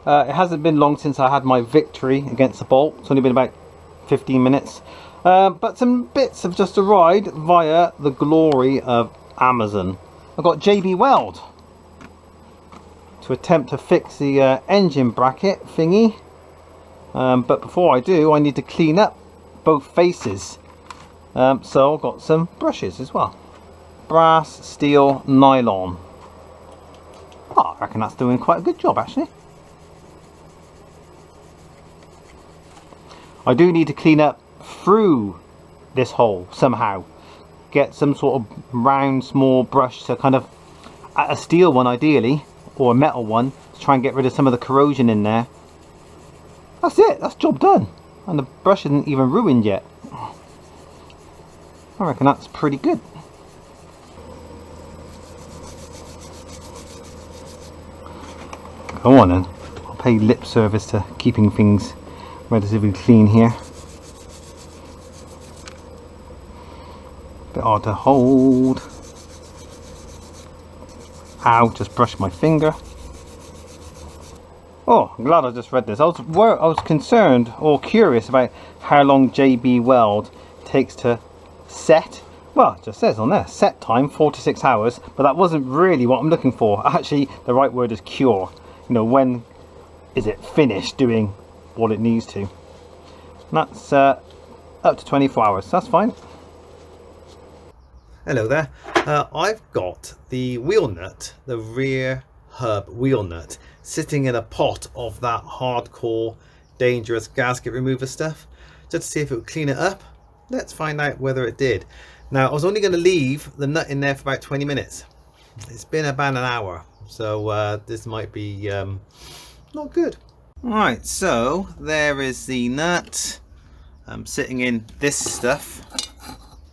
It hasn't been long since I had my victory against the bolt. It's only been about 15 minutes. But some bits have just arrived via the glory of Amazon. I've got JB Weld to attempt to fix the engine bracket thingy. But before I do, I need to clean up both faces. So I've got some brushes as well. Brass, steel, nylon. Oh, I reckon that's doing quite a good job actually. I do need to clean up through this hole somehow. Get some sort of round small brush to kind of, a steel one ideally, or a metal one, to try and get rid of some of the corrosion in there. That's it, that's job done. And the brush isn't even ruined yet. I reckon that's pretty good. Go on then, I'll pay lip service to keeping things relatively clean here. Bit hard to hold. Ow, just brushed my finger. Oh, I'm glad I just read this. I was concerned or curious about how long JB Weld takes to set. Well, it just says on there, set time 4 to 6 hours, but that wasn't really what I'm looking for. Actually, the right word is cure. You know, when is it finished doing what it needs to? And that's up to 24 hours, that's fine. Hello there. I've got the wheel nut, the rear hub wheel nut, sitting in a pot of that hardcore dangerous gasket remover stuff, just to see if it would clean it up. Let's find out whether it did. Now, I was only going to leave the nut in there for about 20 minutes. It's been about an hour, so this might be not good. Right, so there is the nut. Sitting in this stuff,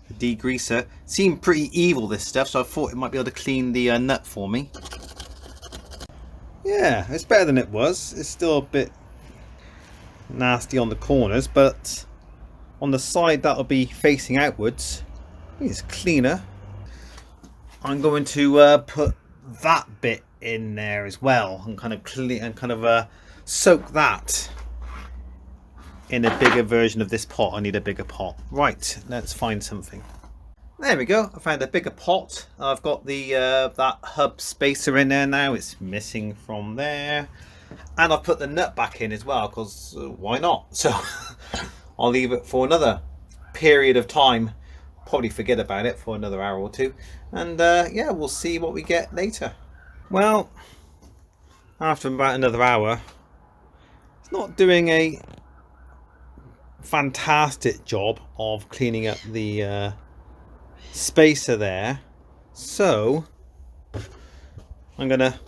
the degreaser. Seemed pretty evil, this stuff, so I thought it might be able to clean the nut for me. Yeah, it's better than it was. It's still a bit nasty on the corners, but on the side that'll be facing outwards, it's cleaner. I'm going to put that bit in there as well and kind of clean and kind of soak that in a bigger version of this pot. I need a bigger pot. Right, let's find something. There we go. I found a bigger pot. I've got the that hub spacer in there now. It's missing from there, and I've put the nut back in as well because why not? So I'll leave it for another period of time. Probably forget about it for another hour or two, and yeah, we'll see what we get later. Well, after about another hour, it's not doing a fantastic job of cleaning up the spacer there, so I'm gonna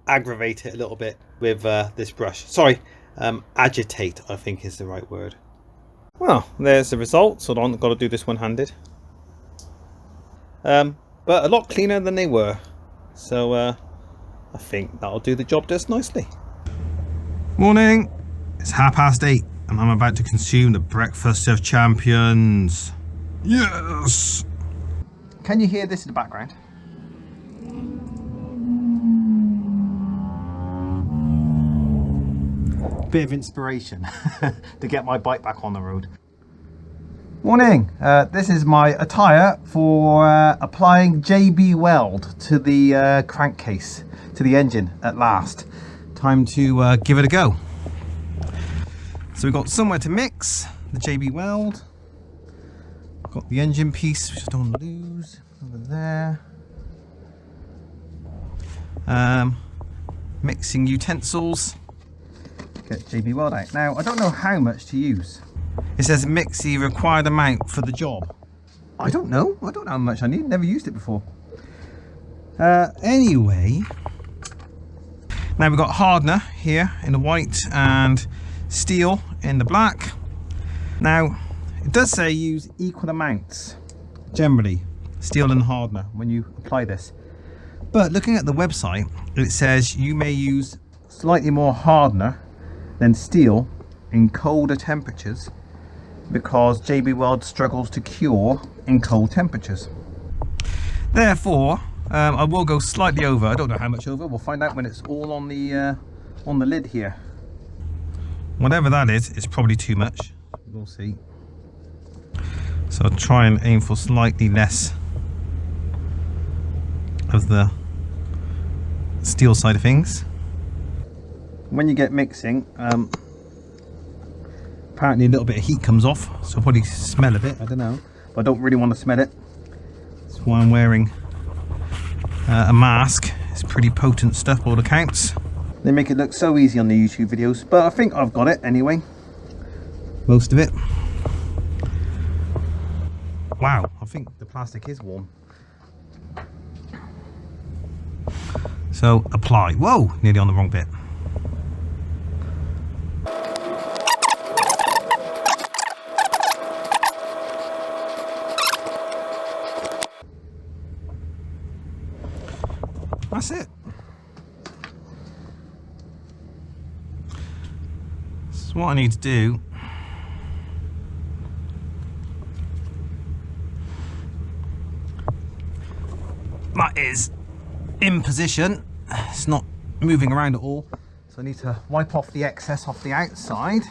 aggravate it a little bit with this brush. Sorry, agitate I think is the right word. Well, there's the results. Hold on, I've got to do this one-handed. But a lot cleaner than they were, so I think that'll do the job just nicely. Morning, it's 8:30 and I'm about to consume the breakfast of champions. Yes! Can you hear this in the background? Bit of inspiration to get my bike back on the road. Morning! This is my attire for applying JB Weld to the crankcase, to the engine at last. Time to give it a go. So we've got somewhere to mix the JB Weld. Got the engine piece, which I don't want to lose, over there. Mixing utensils. Get JB Weld out. Now, I don't know how much to use. It says mix the required amount for the job. I don't know how much I need, never used it before. Anyway, now we've got hardener here in the white and steel in the black. Now, it does say use equal amounts, generally, steel and hardener, when you apply this. But looking at the website, it says you may use slightly more hardener than steel in colder temperatures because JB Weld struggles to cure in cold temperatures. Therefore, I will go slightly over. I don't know how much over. We'll find out when it's all on the on the lid here. Whatever that is, it's probably too much. We'll see. So I'll try and aim for slightly less of the steel side of things. When you get mixing, apparently a little bit of heat comes off, so I'll probably smell a bit, I don't know, but I don't really want to smell it. That's why I'm wearing a mask. It's pretty potent stuff, all accounts. They make it look so easy on the YouTube videos, but I think I've got it anyway, most of it. Wow, I think the plastic is warm. So apply. Whoa, nearly on the wrong bit. That's it. So what I need to do that is in position. It's not moving around at all, so I need to wipe off the excess off the outside.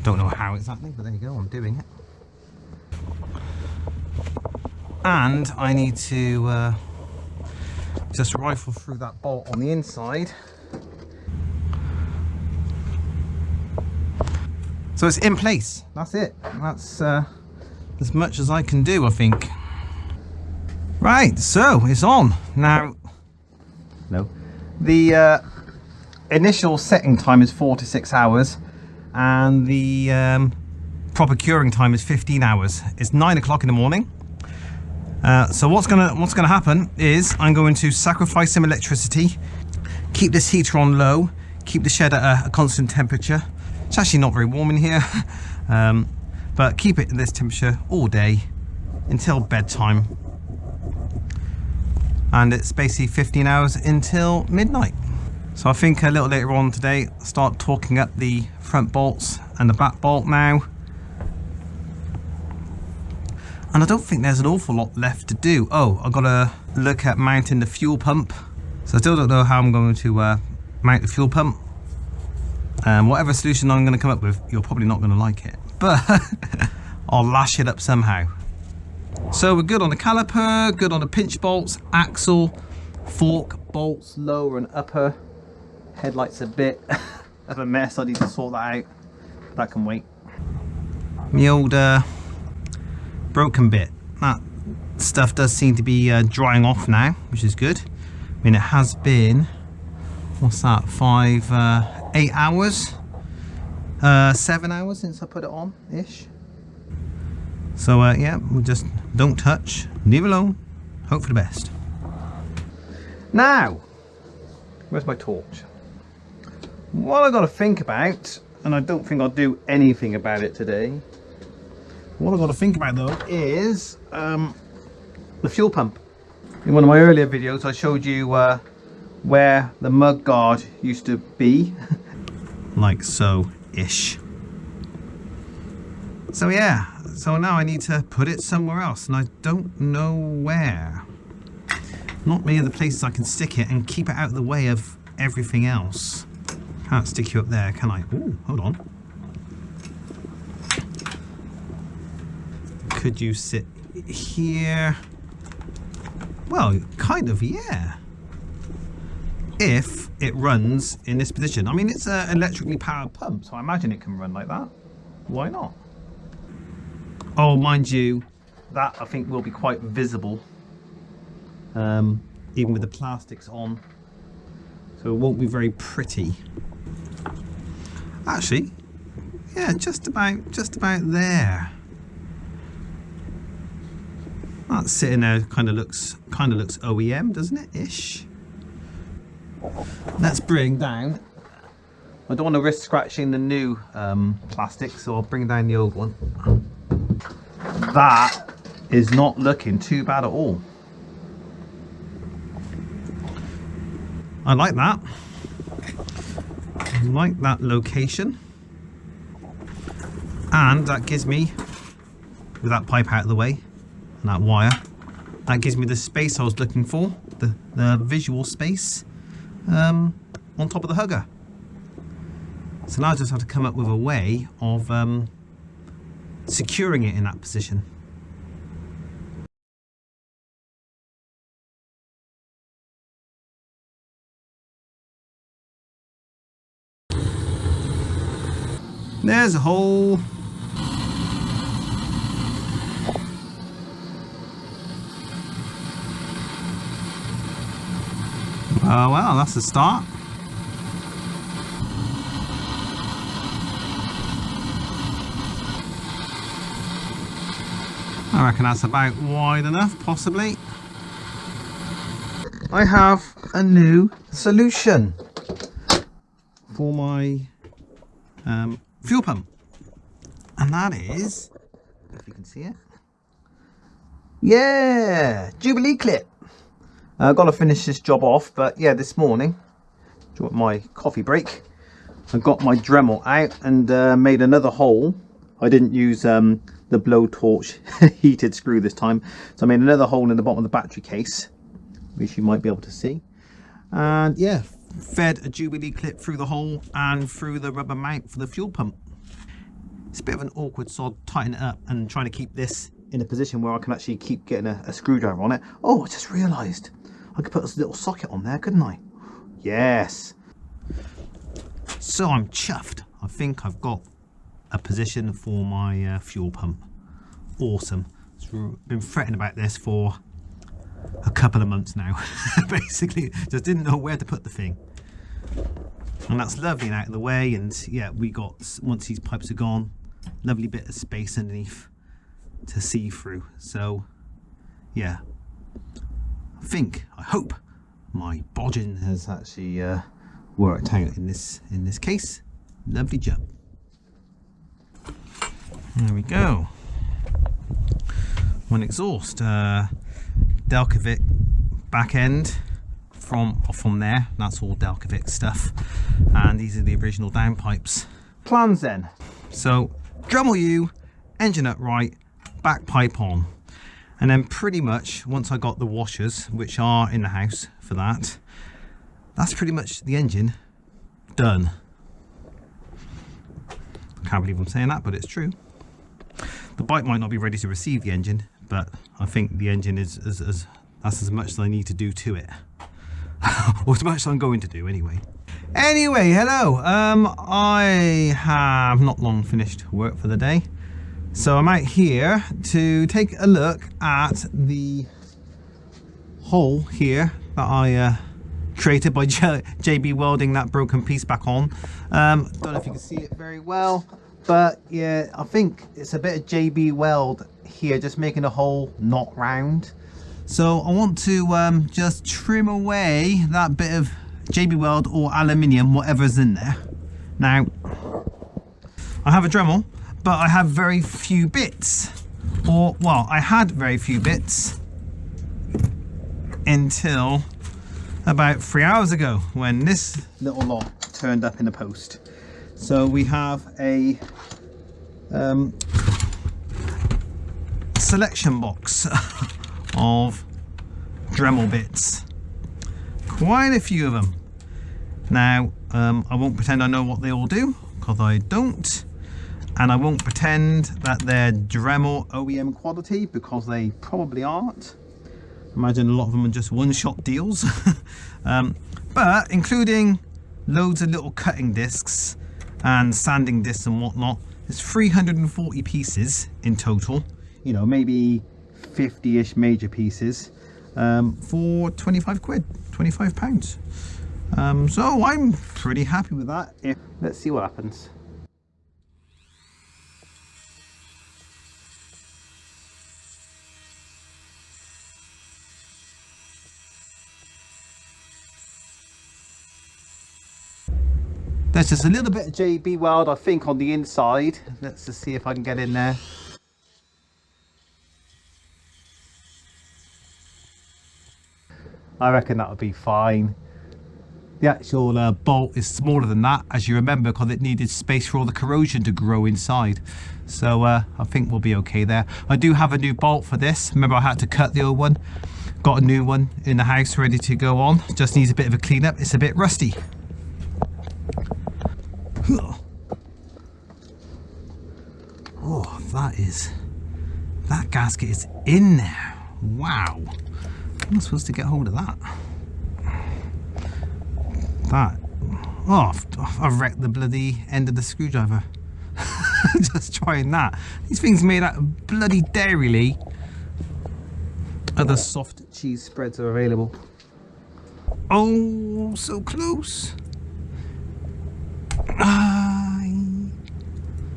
Don't know how exactly, but there you go, I'm doing it. And I need to just rifle through that bolt on the inside. So it's in place, that's it. That's as much as I can do, I think. Right, so it's on. Now, no, the initial setting time is 4 to 6 hours, and the proper curing time is 15 hours. It's 9 o'clock in the morning. So what's gonna happen is I'm going to sacrifice some electricity, keep this heater on low, keep the shed at a constant temperature. It's actually not very warm in here, but keep it at this temperature all day until bedtime. And it's basically 15 hours until midnight. So I think a little later on today, I'll start torquing up the front bolts and the back bolt now. And I don't think there's an awful lot left to do. Oh, I've got to look at mounting the fuel pump. So I still don't know how I'm going to mount the fuel pump. Whatever solution I'm going to come up with, you're probably not going to like it. But I'll lash it up somehow. So we're good on the caliper, good on the pinch bolts, axle, fork, bolts, lower and upper. Headlights a bit of a mess, I need to sort that out. That can wait. The old broken bit, that stuff does seem to be drying off now, which is good. I mean, it has been, what's that, 8 hours, 7 hours since I put it on ish. So yeah, we'll just don't touch, leave alone, hope for the best. Now, where's my torch? What I've got to think about, and I don't think I'll do anything about it today. What I've got to think about though is the fuel pump. In one of my earlier videos I showed you where the mud guard used to be. Like so-ish. So yeah, so now I need to put it somewhere else and I don't know where. Not many of the places I can stick it and keep it out of the way of everything else. Can't stick you up there, can I? Ooh, hold on. Could you sit here? Well, kind of, yeah. If it runs in this position. I mean, it's an electrically powered pump, so I imagine it can run like that. Why not? Oh, mind you, that I think will be quite visible, even with the plastics on. So it won't be very pretty. Actually, yeah, just about there. That sitting there kind of looks OEM, doesn't it? Ish. Let's bring down. I don't want to risk scratching the new plastic, so I'll bring down the old one. That is not looking too bad at all. I like that. I like that location. And that gives me, with that pipe out of the way, and that wire, That gives me the space I was looking for, the visual space on top of the hugger. So now I just have to come up with a way of securing it in that position. There's a hole. Oh well, that's a start. I reckon that's about wide enough, possibly. I have a new solution for my fuel pump, and that is, if you can see it, yeah, Jubilee clip. I've got to finish this job off, but yeah, this morning during my coffee break I got my Dremel out and made another hole. I didn't use the blowtorch heated screw this time, so I made another hole in the bottom of the battery case, which you might be able to see, and yeah, fed a Jubilee clip through the hole and through the rubber mount for the fuel pump. It's a bit of an awkward sod tightening it up and trying to keep this in a position where I can actually keep getting a screwdriver on it. Oh, I just realised I could put this little socket on there, couldn't I? Yes. So I'm chuffed. I think I've got a position for my fuel pump. Awesome. I've been fretting about this for a couple of months now. Basically, just didn't know where to put the thing. And that's lovely and out of the way, and yeah, we got, once these pipes are gone, lovely bit of space underneath to see through. So yeah, I hope my bodging has actually worked out in this case. Lovely job. There we go. One exhaust, Delcovic back end from there. That's all Delcovic stuff, and these are the original downpipes. Plans then. So Dremel U, engine upright, back pipe on, and then pretty much once I got the washers, which are in the house for that, that's pretty much the engine done. Can't believe I'm saying that, but it's true. The bike might not be ready to receive the engine, but I think the engine is that's as much as I need to do to it. Or as much as I'm going to do anyway. Anyway, hello. I have not long finished work for the day, so I'm out here to take a look at the hole here that I created by JB welding that broken piece back on. Don't know if you can see it very well, but yeah, I think it's a bit of JB Weld here, just making the hole not round. So I want to just trim away that bit of JB Weld or aluminium, whatever's in there. Now, I have a Dremel, but I have very few bits. Or, well, I had very few bits until about 3 hours ago when this little lot turned up in the post. So we have a selection box of Dremel bits, quite a few of them. Now I won't pretend I know what they all do, because I don't, and I won't pretend that they're Dremel OEM quality, because they probably aren't. Imagine a lot of them are just one-shot deals. But including loads of little cutting discs and sanding discs and whatnot, there's 340 pieces in total, you know, maybe 50-ish major pieces, for 25 quid, 25 pounds. So I'm pretty happy with that. Let's see what happens. There's just a little bit of JB Weld, I think, on the inside. Let's just see if I can get in there. I reckon that would be fine. The actual bolt is smaller than that, as you remember, because it needed space for all the corrosion to grow inside. So I think we'll be okay there. I do have a new bolt for this. Remember, I had to cut the old one. Got a new one in the house ready to go on. Just needs a bit of a clean up. It's a bit rusty. Oh, that gasket is in there. Wow. I'm supposed to get hold of that. Oh, I've wrecked the bloody end of the screwdriver. Just trying that. These things made out of bloody dairy. Other soft cheese spreads are available. Oh, so close.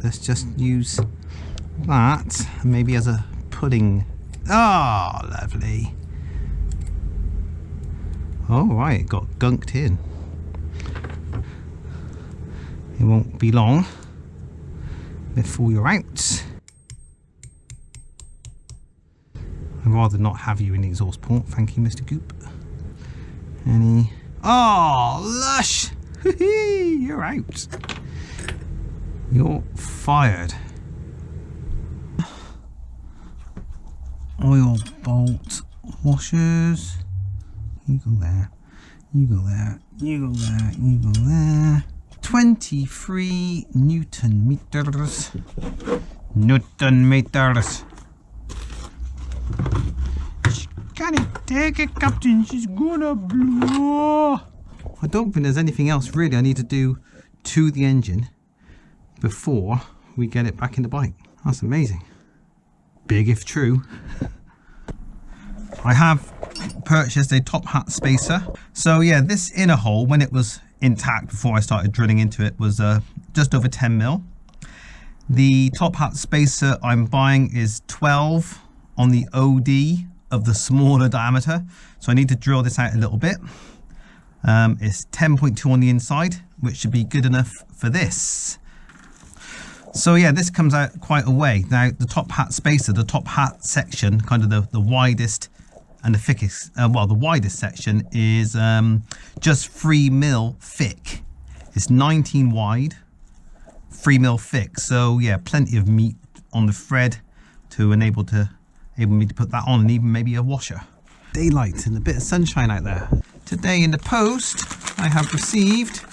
Let's just use that maybe as a pudding. Oh, lovely. All right, got gunked in. It won't be long before you're out. I'd rather not have you in the exhaust port. Thank you, Mr. Goop. Any? Oh, lush! You're out. You're fired. Oil bolt washers. You go there. You go there. You go there. You go there. 23 Newton meters. Newton meters. She can't take it, Captain. She's gonna blow. I don't think there's anything else really I need to do to the engine before we get it back in the bike. That's amazing. Big if true. I have purchased a top hat spacer. So yeah, this inner hole, when it was intact before I started drilling into it, was just over 10 mil. The top hat spacer I'm buying is 12 on the OD of the smaller diameter. So I need to drill this out a little bit. It's 10.2 on the inside, which should be good enough for this. So yeah, this comes out quite a way. Now the top hat spacer, the top hat section, kind of the widest and the thickest, well, the widest section is just 3 mil thick. It's 19 wide, 3 mil thick. So yeah, plenty of meat on the thread to enable me to put that on, and even maybe a washer. Daylight and a bit of sunshine out there. Today in the post, I have received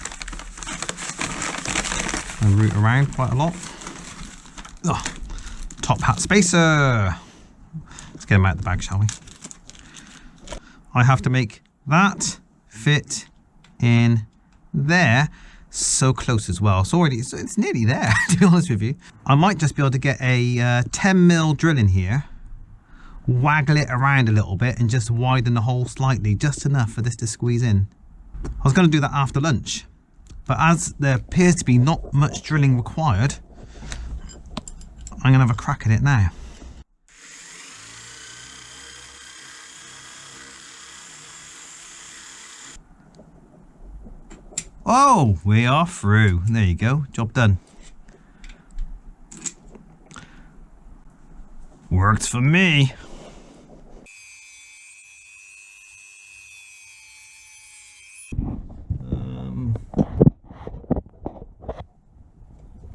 a route around quite a lot. Oh, top hat spacer. Let's get them out of the bag, shall we? I have to make that fit in there. So close as well. So it's nearly there, to be honest with you. I might just be able to get a 10 mil drill in here, waggle it around a little bit and just widen the hole slightly, just enough for this to squeeze in. I was going to do that after lunch, but as there appears to be not much drilling required, I'm going to have a crack at it now. Oh, we are through. There you go, job done. Works for me.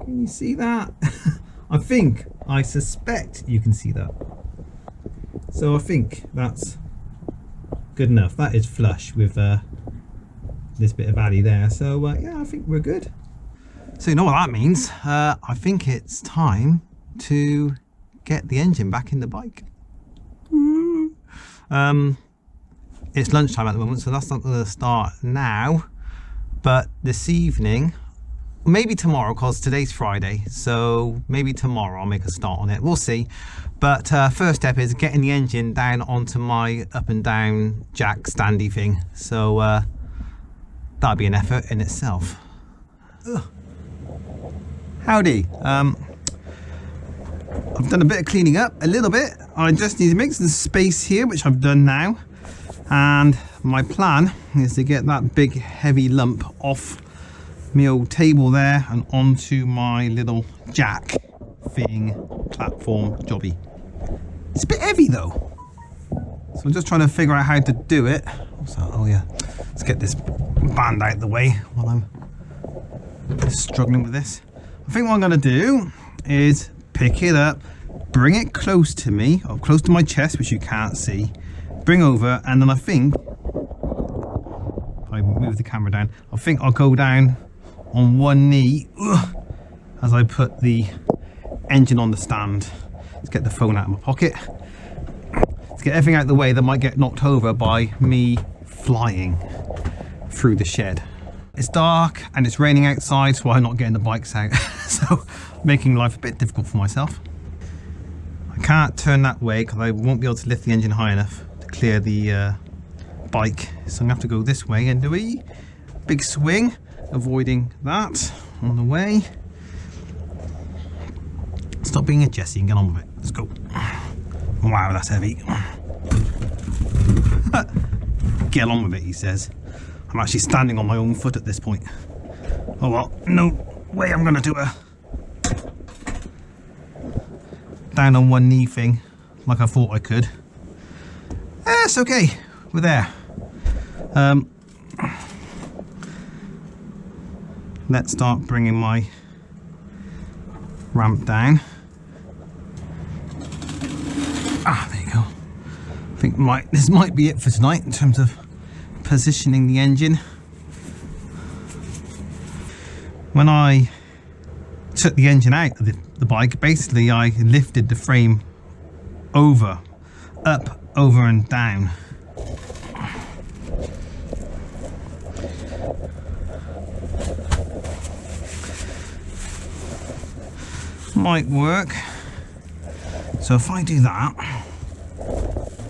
Can you see that? I suspect you can see that. So I think that's good enough. That is flush with this bit of alley there. So yeah, I think we're good. So you know what that means. I think it's time to get the engine back in the bike. It's lunchtime at the moment, so that's not going to start now. But this evening, maybe tomorrow, because today's Friday, so maybe tomorrow I'll make a start on it. We'll see. But first step is getting the engine down onto my up and down jack standy thing. So that'll be an effort in itself. Ugh. Howdy. I've done a bit of cleaning up, a little bit. I just need to make some space here, which I've done now. And my plan is to get that big heavy lump off my old table there and onto my little jack thing platform jobby. It's a bit heavy though. So I'm just trying to figure out how to do it. What's that? Oh yeah, let's get this band out of the way while I'm struggling with this. I think what I'm going to do is pick it up, bring it close to me, or close to my chest, which you can't see, bring over, and then I think, if I move the camera down, I think I'll go down on one knee as I put the engine on the stand. Let's get the phone out of my pocket. Let's get everything out of the way that might get knocked over by me flying through the shed. It's dark and it's raining outside, so I'm not getting the bikes out. So making life a bit difficult for myself. I can't turn that way because I won't be able to lift the engine high enough to clear the bike. So I'm gonna have to go this way and do a big swing, avoiding that on the way. Stop being a Jessie and get on with it. Let's go. Wow, that's heavy. Get on with it, he says. I'm actually standing on my own foot at this point. Oh well, no way I'm gonna do a down on one knee thing like I thought I could. It's okay, we're there. Let's start bringing my ramp down. There you go. I think this might be it for tonight in terms of positioning the engine. When I took the engine out of the bike, basically I lifted the frame over, up, over and down. Might work. So if I do that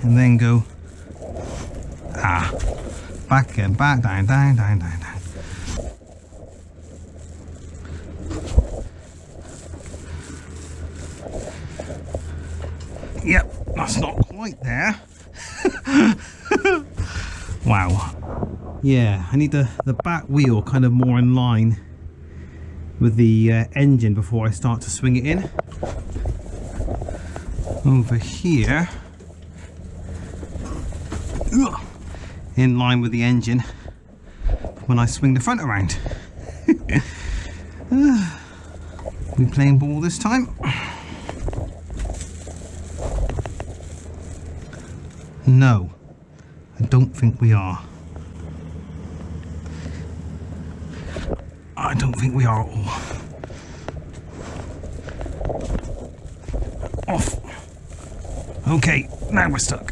and then go back again, back, down, down, down, down, down. Yep, that's not quite there. Wow. Yeah, I need the back wheel kind of more in line with the engine before I start to swing it in. Over here, in line with the engine when I swing the front around. We playing ball this time? No, I don't think we are. I don't think we are at all. Off. Okay, now we're stuck.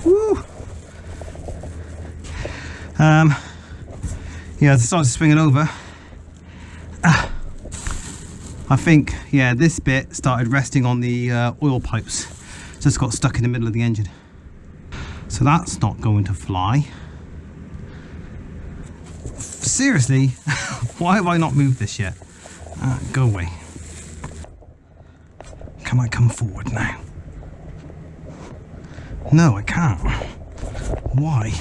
Woo. Yeah, as I started swinging over, I think, yeah, this bit started resting on the oil pipes, so it's got stuck in the middle of the engine. So that's not going to fly. Seriously, why have I not moved this yet? Go away. Can I come forward now? No, I can't. Why?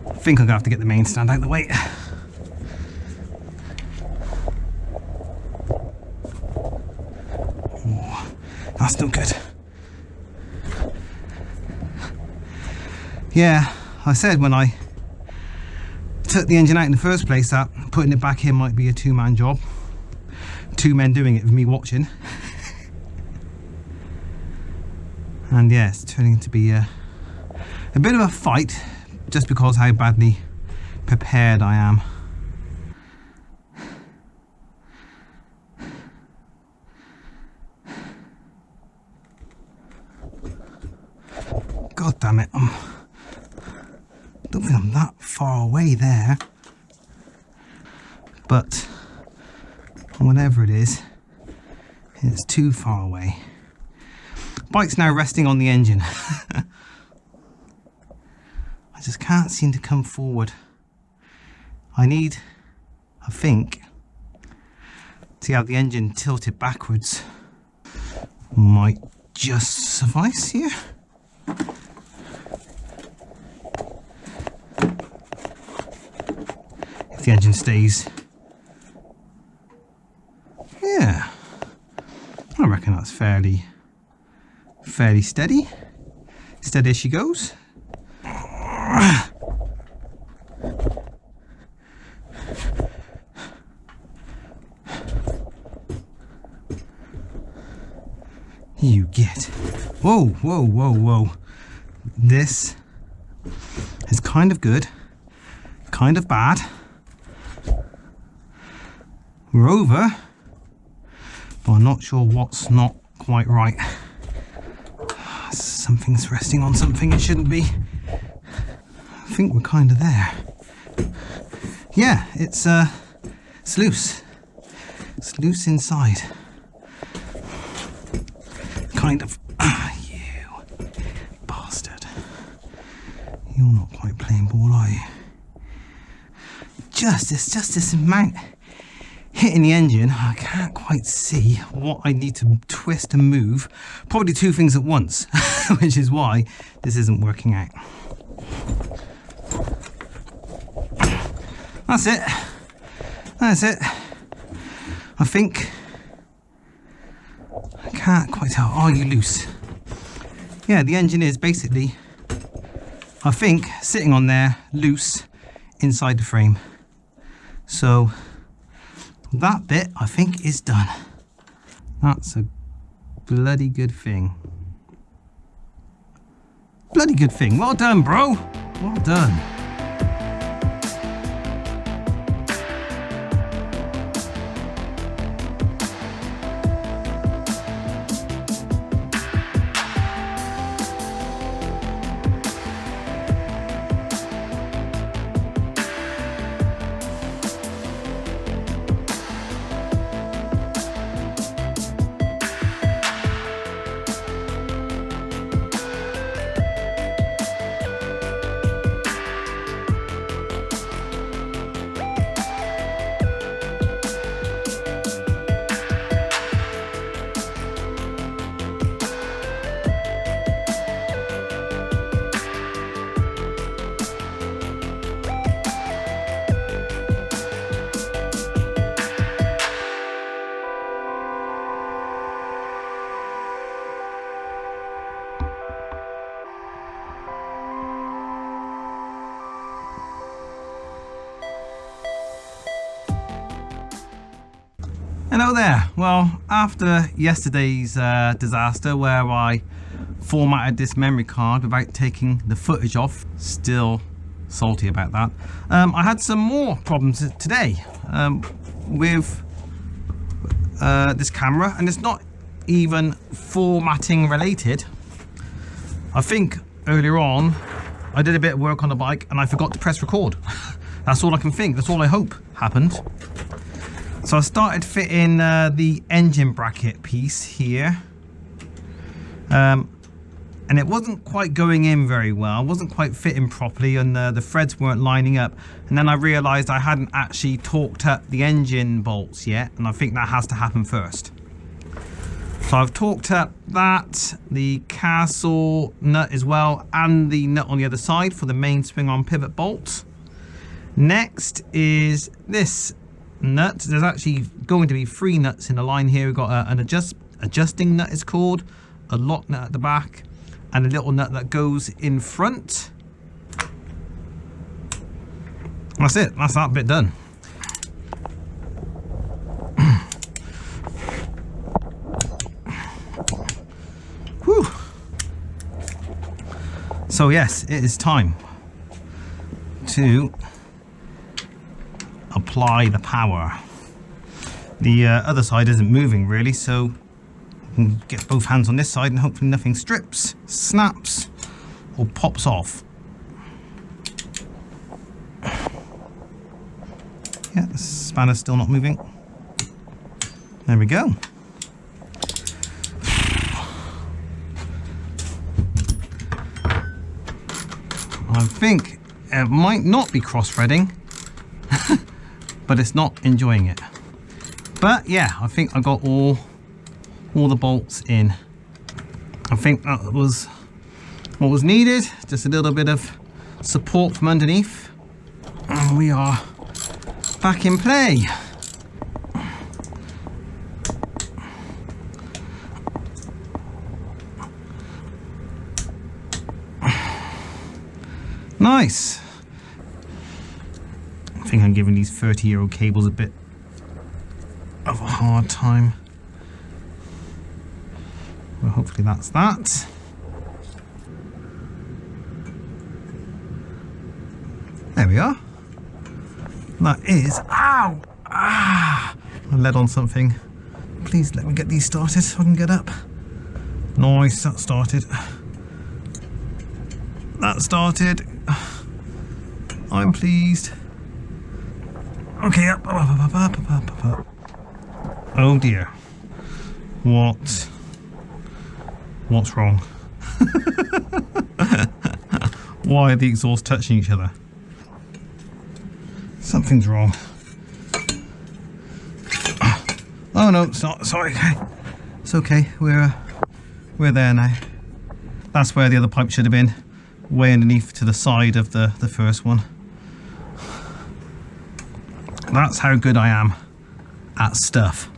I think I'm gonna have to get the main stand out of the way. Oh, that's no good. Yeah, I said when I took the engine out in the first place that putting it back in might be a two-man job. Two men doing it with me watching. And yeah, it's turning to be a bit of a fight just because how badly prepared I am. God damn it, I don't think I'm that far away there, but whatever it is, it's too far away. Bike's now resting on the engine. I just can't seem to come forward. I think, to have the engine tilted backwards. Might just suffice here. If the engine stays. Yeah. I reckon that's fairly fairly steady. Steady as she goes. You get. Whoa, whoa, whoa, whoa. This is kind of good, kind of bad. We're over, but I'm not sure what's not quite right. Something's resting on something it shouldn't be. I think we're kind of there. Yeah, it's loose. It's loose inside. Kind of. You bastard. You're not quite playing ball, are you? Just this amount hitting the engine. I can't quite see what I need to twist and move. Probably two things at once, which is why this isn't working out. That's it. That's it. I think. I can't quite tell. Are you loose? Yeah, the engine is basically, I think, sitting on there loose inside the frame. So that bit, I think, is done. That's a bloody good thing. Bloody good thing. Well done, bro. Well done. Hello there. Well, after yesterday's disaster where I formatted this memory card without taking the footage off, still salty about that, I had some more problems today with this camera, and it's not even formatting related. I think earlier on I did a bit of work on the bike and I forgot to press record. That's all I can think. That's all I hope happened. So I started fitting the engine bracket piece here, and it wasn't quite going in very well. It wasn't quite fitting properly, and the threads weren't lining up. And then I realised I hadn't actually torqued up the engine bolts yet, and I think that has to happen first. So I've torqued up that, the castle nut as well, and the nut on the other side for the main swing-on pivot bolt. Next is this nut. There's actually going to be 3 nuts in the line here. We've got an adjusting nut, it's called, a lock nut at the back, and a little nut that goes in front. That's it. That's that bit done. Whew. So yes, it is time to apply the power. The other side isn't moving really, so I can get both hands on this side and hopefully nothing strips, snaps, or pops off. Yeah, the spanner's still not moving. There we go. I think it might not be cross-threading, but it's not enjoying it. But yeah, I think I got all the bolts in. I think that was what was needed. Just a little bit of support from underneath, and we are back in play. Nice. I think I'm giving these 30-year-old cables a bit of a hard time. Well, hopefully that's that. There we are. That is, ow! Ah! I led on something. Please let me get these started so I can get up. Nice, that started. That started. I'm pleased. Okay, up. Oh dear. What's wrong? Why are the exhausts touching each other? Something's wrong. Oh no, it's not. Sorry. It's okay. We're there now. That's where the other pipe should have been. Way underneath to the side of the first one. That's how good I am at stuff.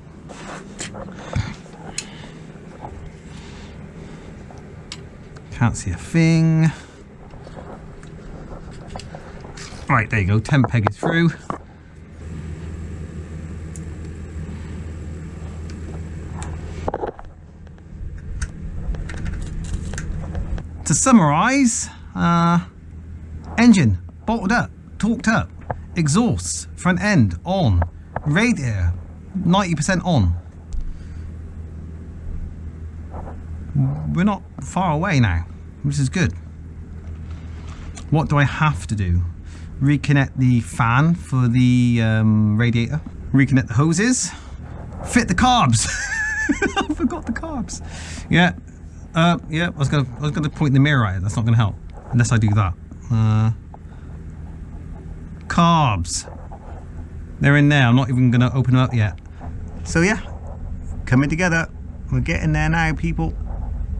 Can't see a thing. Right, there you go. 10 peg is through. To summarise, engine bolted up, torqued up, exhausts, front end on, radiator 90% on. We're not far away now, which is good. What do I have to do? Reconnect the fan for the radiator, reconnect the hoses, fit the carbs. I forgot the carbs. Yeah. Yeah, I was gonna point the mirror at it. That's not gonna help unless I do that. Carbs. They're in there. I'm not even gonna open them up yet. So yeah, coming together. We're getting there now, people.